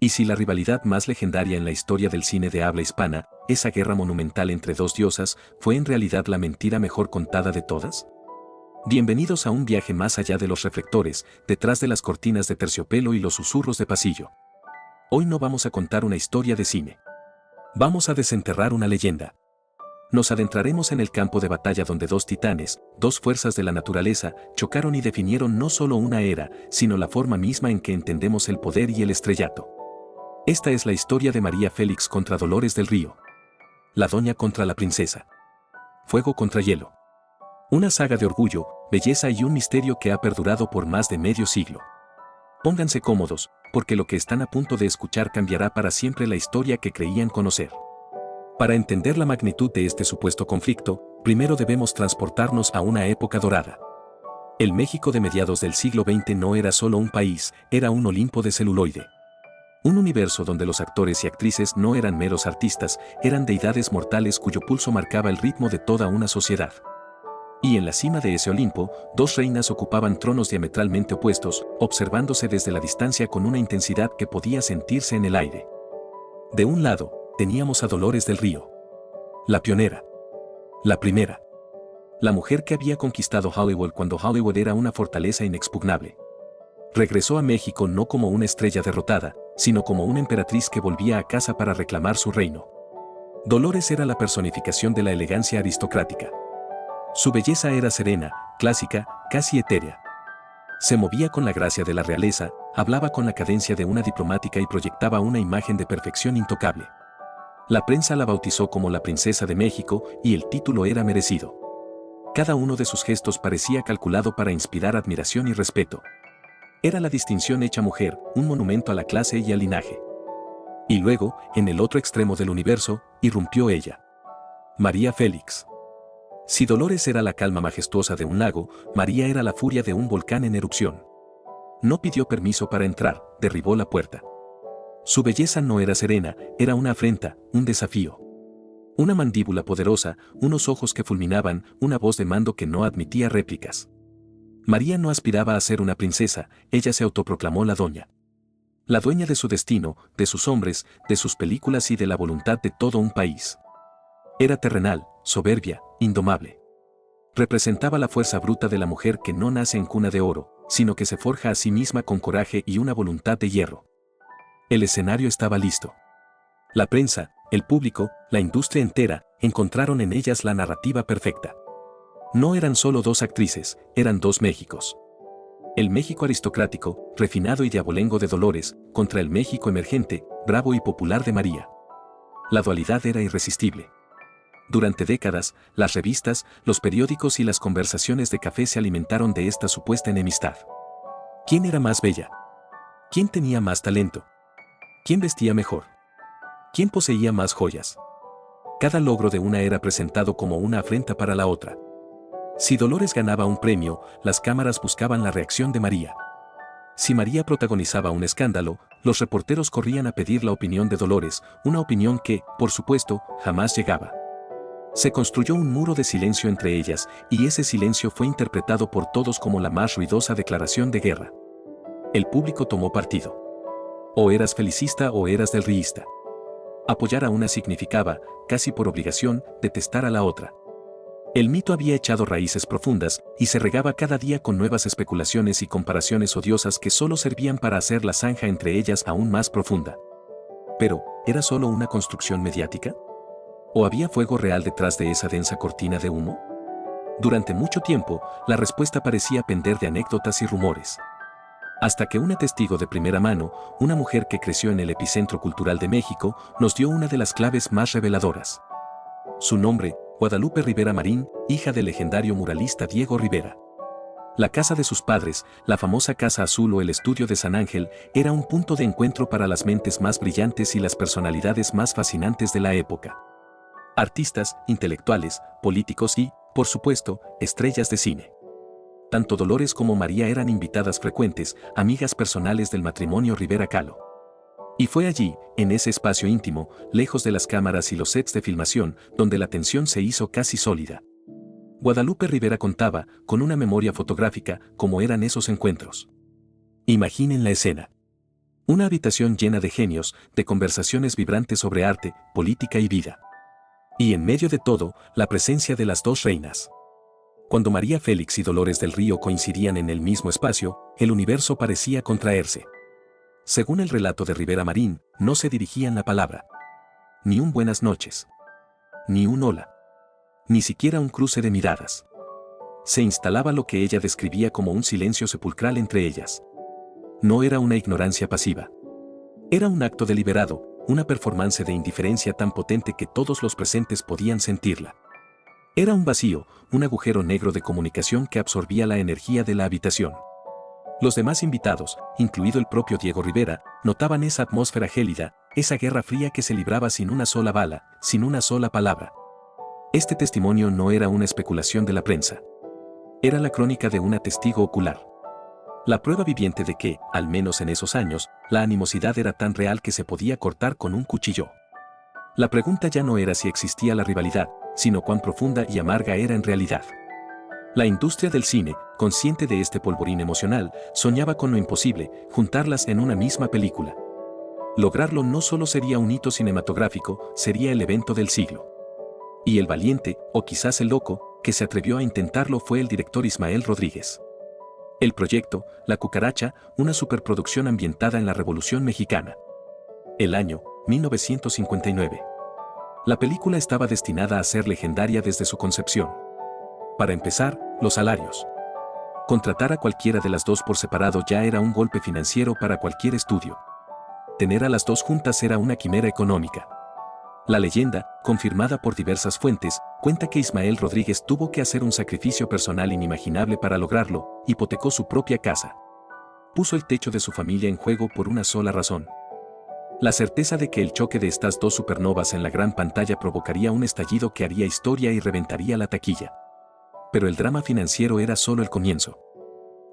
Y si la rivalidad más legendaria en la historia del cine de habla hispana, esa guerra monumental entre dos diosas, fue en realidad la mentira mejor contada de todas? Bienvenidos a un viaje más allá de los reflectores, detrás de las cortinas de terciopelo y los susurros de pasillo. Hoy no vamos a contar una historia de cine. Vamos a desenterrar una leyenda. Nos adentraremos en el campo de batalla donde dos titanes, dos fuerzas de la naturaleza, chocaron y definieron no solo una era, sino la forma misma en que entendemos el poder y el estrellato. Esta es la historia de María Félix contra Dolores del Río. La doña contra la princesa. Fuego contra hielo. Una saga de orgullo, belleza y un misterio que ha perdurado por más de medio siglo. Pónganse cómodos, porque lo que están a punto de escuchar cambiará para siempre la historia que creían conocer. Para entender la magnitud de este supuesto conflicto, primero debemos transportarnos a una época dorada. El México de mediados del siglo XX no era solo un país, era un Olimpo de celuloide. Un universo donde los actores y actrices no eran meros artistas, eran deidades mortales cuyo pulso marcaba el ritmo de toda una sociedad. Y en la cima de ese Olimpo, dos reinas ocupaban tronos diametralmente opuestos, observándose desde la distancia con una intensidad que podía sentirse en el aire. De un lado, teníamos a Dolores del Río. La pionera. La primera. La mujer que había conquistado Hollywood cuando Hollywood era una fortaleza inexpugnable. Regresó a México no como una estrella derrotada, sino como una emperatriz que volvía a casa para reclamar su reino. Dolores era la personificación de la elegancia aristocrática. Su belleza era serena, clásica, casi etérea. Se movía con la gracia de la realeza, hablaba con la cadencia de una diplomática y proyectaba una imagen de perfección intocable. La prensa la bautizó como la Princesa de México y el título era merecido. Cada uno de sus gestos parecía calculado para inspirar admiración y respeto. Era la distinción hecha mujer, un monumento a la clase y al linaje. Y luego, en el otro extremo del universo, irrumpió ella. María Félix. Si Dolores era la calma majestuosa de un lago, María era la furia de un volcán en erupción. No pidió permiso para entrar, derribó la puerta. Su belleza no era serena, era una afrenta, un desafío. Una mandíbula poderosa, unos ojos que fulminaban, una voz de mando que no admitía réplicas. María no aspiraba a ser una princesa, ella se autoproclamó la doña. La dueña de su destino, de sus hombres, de sus películas y de la voluntad de todo un país. Era terrenal, soberbia, indomable. Representaba la fuerza bruta de la mujer que no nace en cuna de oro, sino que se forja a sí misma con coraje y una voluntad de hierro. El escenario estaba listo. La prensa, el público, la industria entera, encontraron en ellas la narrativa perfecta. No eran solo dos actrices, eran dos Méxicos. El México aristocrático, refinado y de abolengo de Dolores, contra el México emergente, bravo y popular de María. La dualidad era irresistible. Durante décadas, las revistas, los periódicos y las conversaciones de café se alimentaron de esta supuesta enemistad. ¿Quién era más bella? ¿Quién tenía más talento? ¿Quién vestía mejor? ¿Quién poseía más joyas? Cada logro de una era presentado como una afrenta para la otra. Si Dolores ganaba un premio, las cámaras buscaban la reacción de María. Si María protagonizaba un escándalo, los reporteros corrían a pedir la opinión de Dolores, una opinión que, por supuesto, jamás llegaba. Se construyó un muro de silencio entre ellas, y ese silencio fue interpretado por todos como la más ruidosa declaración de guerra. El público tomó partido. O eras felicista o eras delriista. Apoyar a una significaba, casi por obligación, detestar a la otra. El mito había echado raíces profundas, y se regaba cada día con nuevas especulaciones y comparaciones odiosas que solo servían para hacer la zanja entre ellas aún más profunda. Pero, ¿era solo una construcción mediática? ¿O había fuego real detrás de esa densa cortina de humo? Durante mucho tiempo, la respuesta parecía pender de anécdotas y rumores. Hasta que una testigo de primera mano, una mujer que creció en el epicentro cultural de México, nos dio una de las claves más reveladoras. Su nombre, Guadalupe Rivera Marín, hija del legendario muralista Diego Rivera. La casa de sus padres, la famosa Casa Azul o el Estudio de San Ángel, era un punto de encuentro para las mentes más brillantes y las personalidades más fascinantes de la época. Artistas, intelectuales, políticos y, por supuesto, estrellas de cine. Tanto Dolores como María eran invitadas frecuentes, amigas personales del matrimonio Rivera Kahlo. Y fue allí, en ese espacio íntimo, lejos de las cámaras y los sets de filmación, donde la tensión se hizo casi sólida. Guadalupe Rivera contaba, con una memoria fotográfica, cómo eran esos encuentros. Imaginen la escena. Una habitación llena de genios, de conversaciones vibrantes sobre arte, política y vida. Y en medio de todo, la presencia de las dos reinas. Cuando María Félix y Dolores del Río coincidían en el mismo espacio, el universo parecía contraerse. Según el relato de Rivera Marín, no se dirigían la palabra. Ni un buenas noches. Ni un hola. Ni siquiera un cruce de miradas. Se instalaba lo que ella describía como un silencio sepulcral entre ellas. No era una ignorancia pasiva. Era un acto deliberado, una performance de indiferencia tan potente que todos los presentes podían sentirla. Era un vacío, un agujero negro de comunicación que absorbía la energía de la habitación. Los demás invitados, incluido el propio Diego Rivera, notaban esa atmósfera gélida, esa guerra fría que se libraba sin una sola bala, sin una sola palabra. Este testimonio no era una especulación de la prensa. Era la crónica de una testigo ocular. La prueba viviente de que, al menos en esos años, la animosidad era tan real que se podía cortar con un cuchillo. La pregunta ya no era si existía la rivalidad, sino cuán profunda y amarga era en realidad. La industria del cine, consciente de este polvorín emocional, soñaba con lo imposible, juntarlas en una misma película. Lograrlo no solo sería un hito cinematográfico, sería el evento del siglo. Y el valiente, o quizás el loco, que se atrevió a intentarlo fue el director Ismael Rodríguez. El proyecto, La Cucaracha, una superproducción ambientada en la Revolución Mexicana. El año, 1959. La película estaba destinada a ser legendaria desde su concepción. Para empezar, los salarios. Contratar a cualquiera de las dos por separado ya era un golpe financiero para cualquier estudio. Tener a las dos juntas era una quimera económica. La leyenda, confirmada por diversas fuentes, cuenta que Ismael Rodríguez tuvo que hacer un sacrificio personal inimaginable para lograrlo, hipotecó su propia casa. Puso el techo de su familia en juego por una sola razón. La certeza de que el choque de estas dos supernovas en la gran pantalla provocaría un estallido que haría historia y reventaría la taquilla. Pero el drama financiero era solo el comienzo.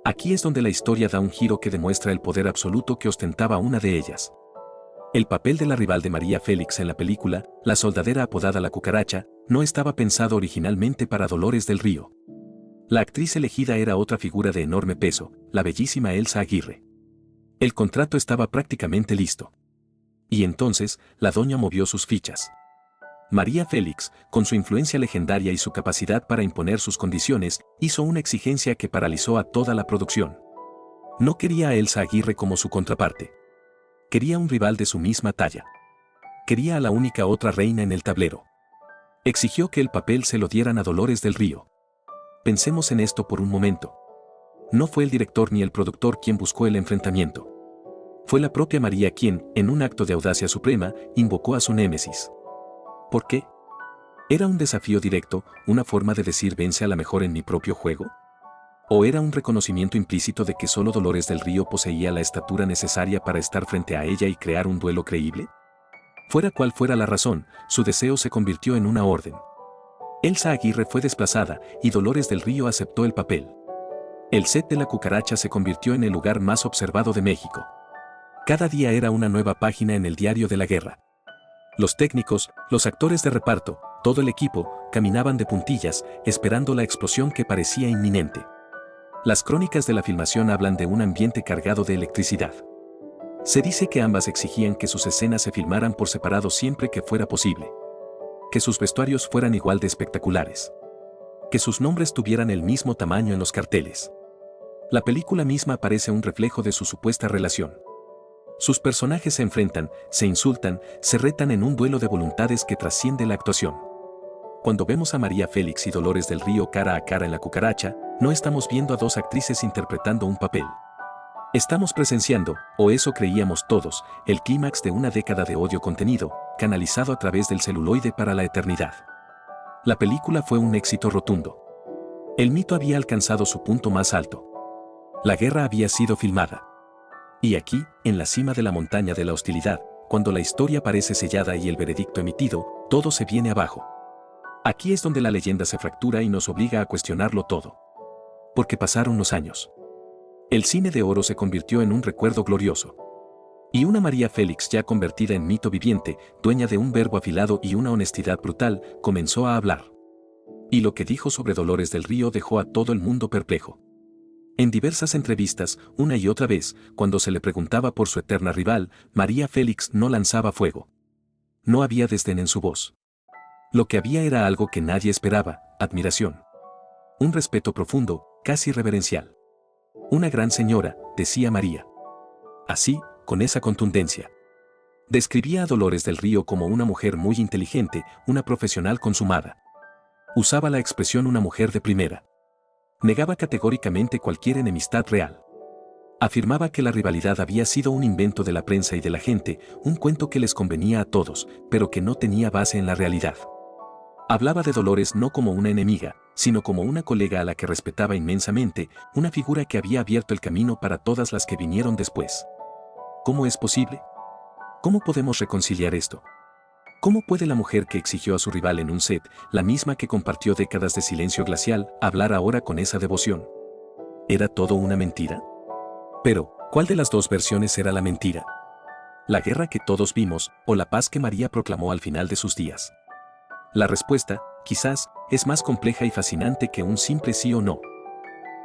Aquí es donde la historia da un giro que demuestra el poder absoluto que ostentaba una de ellas. El papel de la rival de María Félix en la película, la soldadera apodada La Cucaracha, no estaba pensado originalmente para Dolores del Río. La actriz elegida era otra figura de enorme peso, la bellísima Elsa Aguirre. El contrato estaba prácticamente listo. Y entonces, la doña movió sus fichas. María Félix, con su influencia legendaria y su capacidad para imponer sus condiciones, hizo una exigencia que paralizó a toda la producción. No quería a Elsa Aguirre como su contraparte. Quería un rival de su misma talla. Quería a la única otra reina en el tablero. Exigió que el papel se lo dieran a Dolores del Río. Pensemos en esto por un momento. No fue el director ni el productor quien buscó el enfrentamiento. Fue la propia María quien, en un acto de audacia suprema, invocó a su némesis. ¿Por qué? ¿Era un desafío directo, una forma de decir vence a la mejor en mi propio juego? ¿O era un reconocimiento implícito de que solo Dolores del Río poseía la estatura necesaria para estar frente a ella y crear un duelo creíble? Fuera cual fuera la razón, su deseo se convirtió en una orden. Elsa Aguirre fue desplazada y Dolores del Río aceptó el papel. El set de La Cucaracha se convirtió en el lugar más observado de México. Cada día era una nueva página en el diario de la guerra. Los técnicos, los actores de reparto, todo el equipo, caminaban de puntillas, esperando la explosión que parecía inminente. Las crónicas de la filmación hablan de un ambiente cargado de electricidad. Se dice que ambas exigían que sus escenas se filmaran por separado siempre que fuera posible. Que sus vestuarios fueran igual de espectaculares. Que sus nombres tuvieran el mismo tamaño en los carteles. La película misma parece un reflejo de su supuesta relación. Sus personajes se enfrentan, se insultan, se retan en un duelo de voluntades que trasciende la actuación. Cuando vemos a María Félix y Dolores del Río cara a cara en La Cucaracha, no estamos viendo a dos actrices interpretando un papel. Estamos presenciando, o eso creíamos todos, el clímax de una década de odio contenido, canalizado a través del celuloide para la eternidad. La película fue un éxito rotundo. El mito había alcanzado su punto más alto. La guerra había sido filmada. Y aquí, en la cima de la montaña de la hostilidad, cuando la historia parece sellada y el veredicto emitido, todo se viene abajo. Aquí es donde la leyenda se fractura y nos obliga a cuestionarlo todo. Porque pasaron los años. El cine de oro se convirtió en un recuerdo glorioso. Y una María Félix ya convertida en mito viviente, dueña de un verbo afilado y una honestidad brutal, comenzó a hablar. Y lo que dijo sobre Dolores del Río dejó a todo el mundo perplejo. En diversas entrevistas, una y otra vez, cuando se le preguntaba por su eterna rival, María Félix no lanzaba fuego. No había desdén en su voz. Lo que había era algo que nadie esperaba: admiración. Un respeto profundo, casi reverencial. Una gran señora, decía María. Así, con esa contundencia. Describía a Dolores del Río como una mujer muy inteligente, una profesional consumada. Usaba la expresión una mujer de primera. Negaba categóricamente cualquier enemistad real. Afirmaba que la rivalidad había sido un invento de la prensa y de la gente, un cuento que les convenía a todos, pero que no tenía base en la realidad. Hablaba de Dolores no como una enemiga, sino como una colega a la que respetaba inmensamente, una figura que había abierto el camino para todas las que vinieron después. ¿Cómo es posible? ¿Cómo podemos reconciliar esto? ¿Cómo puede la mujer que exigió a su rival en un set, la misma que compartió décadas de silencio glacial, hablar ahora con esa devoción? ¿Era todo una mentira? Pero, ¿cuál de las dos versiones era la mentira? ¿La guerra que todos vimos, o la paz que María proclamó al final de sus días? La respuesta, quizás, es más compleja y fascinante que un simple sí o no.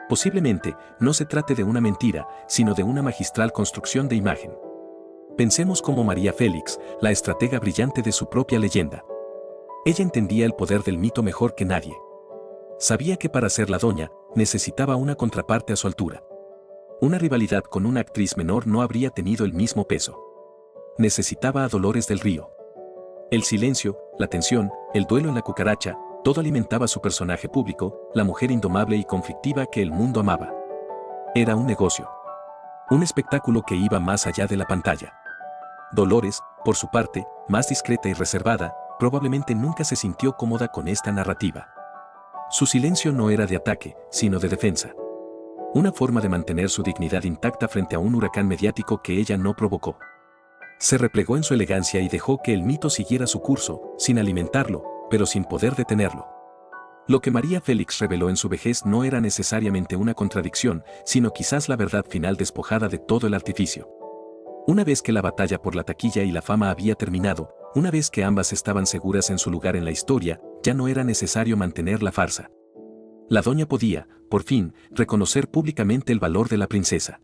Posiblemente, no se trate de una mentira, sino de una magistral construcción de imagen. Pensemos como María Félix, la estratega brillante de su propia leyenda. Ella entendía el poder del mito mejor que nadie. Sabía que para ser la doña, necesitaba una contraparte a su altura. Una rivalidad con una actriz menor no habría tenido el mismo peso. Necesitaba a Dolores del Río. El silencio, la tensión, el duelo en la cucaracha, todo alimentaba su personaje público, la mujer indomable y conflictiva que el mundo amaba. Era un negocio. Un espectáculo que iba más allá de la pantalla. Dolores, por su parte, más discreta y reservada, probablemente nunca se sintió cómoda con esta narrativa. Su silencio no era de ataque, sino de defensa. Una forma de mantener su dignidad intacta frente a un huracán mediático que ella no provocó. Se replegó en su elegancia y dejó que el mito siguiera su curso, sin alimentarlo, pero sin poder detenerlo. Lo que María Félix reveló en su vejez no era necesariamente una contradicción, sino quizás la verdad final despojada de todo el artificio. Una vez que la batalla por la taquilla y la fama había terminado, una vez que ambas estaban seguras en su lugar en la historia, ya no era necesario mantener la farsa. La doña podía, por fin, reconocer públicamente el valor de la princesa.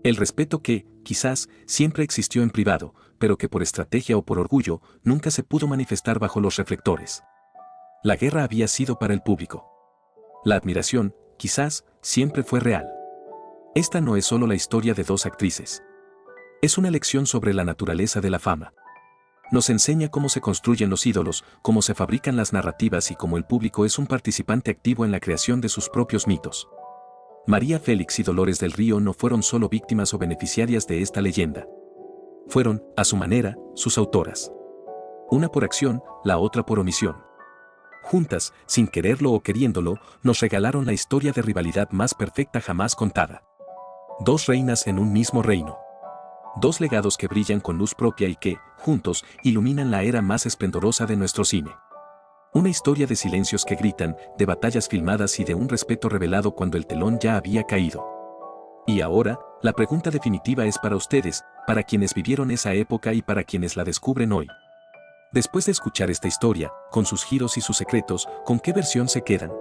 El respeto que, quizás, siempre existió en privado, pero que por estrategia o por orgullo, nunca se pudo manifestar bajo los reflectores. La guerra había sido para el público. La admiración, quizás, siempre fue real. Esta no es solo la historia de dos actrices. Es una lección sobre la naturaleza de la fama. Nos enseña cómo se construyen los ídolos, cómo se fabrican las narrativas y cómo el público es un participante activo en la creación de sus propios mitos. María Félix y Dolores del Río no fueron solo víctimas o beneficiarias de esta leyenda. Fueron, a su manera, sus autoras. Una por acción, la otra por omisión. Juntas, sin quererlo o queriéndolo, nos regalaron la historia de rivalidad más perfecta jamás contada. Dos reinas en un mismo reino. Dos legados que brillan con luz propia y que, juntos, iluminan la era más esplendorosa de nuestro cine. Una historia de silencios que gritan, de batallas filmadas y de un respeto revelado cuando el telón ya había caído. Y ahora, la pregunta definitiva es para ustedes, para quienes vivieron esa época y para quienes la descubren hoy. Después de escuchar esta historia, con sus giros y sus secretos, ¿con qué versión se quedan?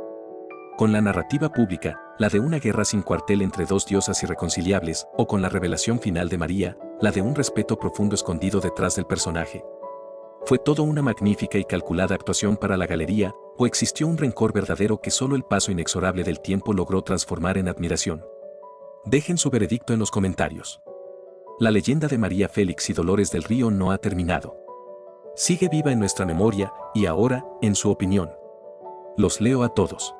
¿Con la narrativa pública, la de una guerra sin cuartel entre dos diosas irreconciliables, o con la revelación final de María, la de un respeto profundo escondido detrás del personaje? ¿Fue todo una magnífica y calculada actuación para la galería, o existió un rencor verdadero que solo el paso inexorable del tiempo logró transformar en admiración? Dejen su veredicto en los comentarios. La leyenda de María Félix y Dolores del Río no ha terminado. Sigue viva en nuestra memoria, y ahora, en su opinión. Los leo a todos.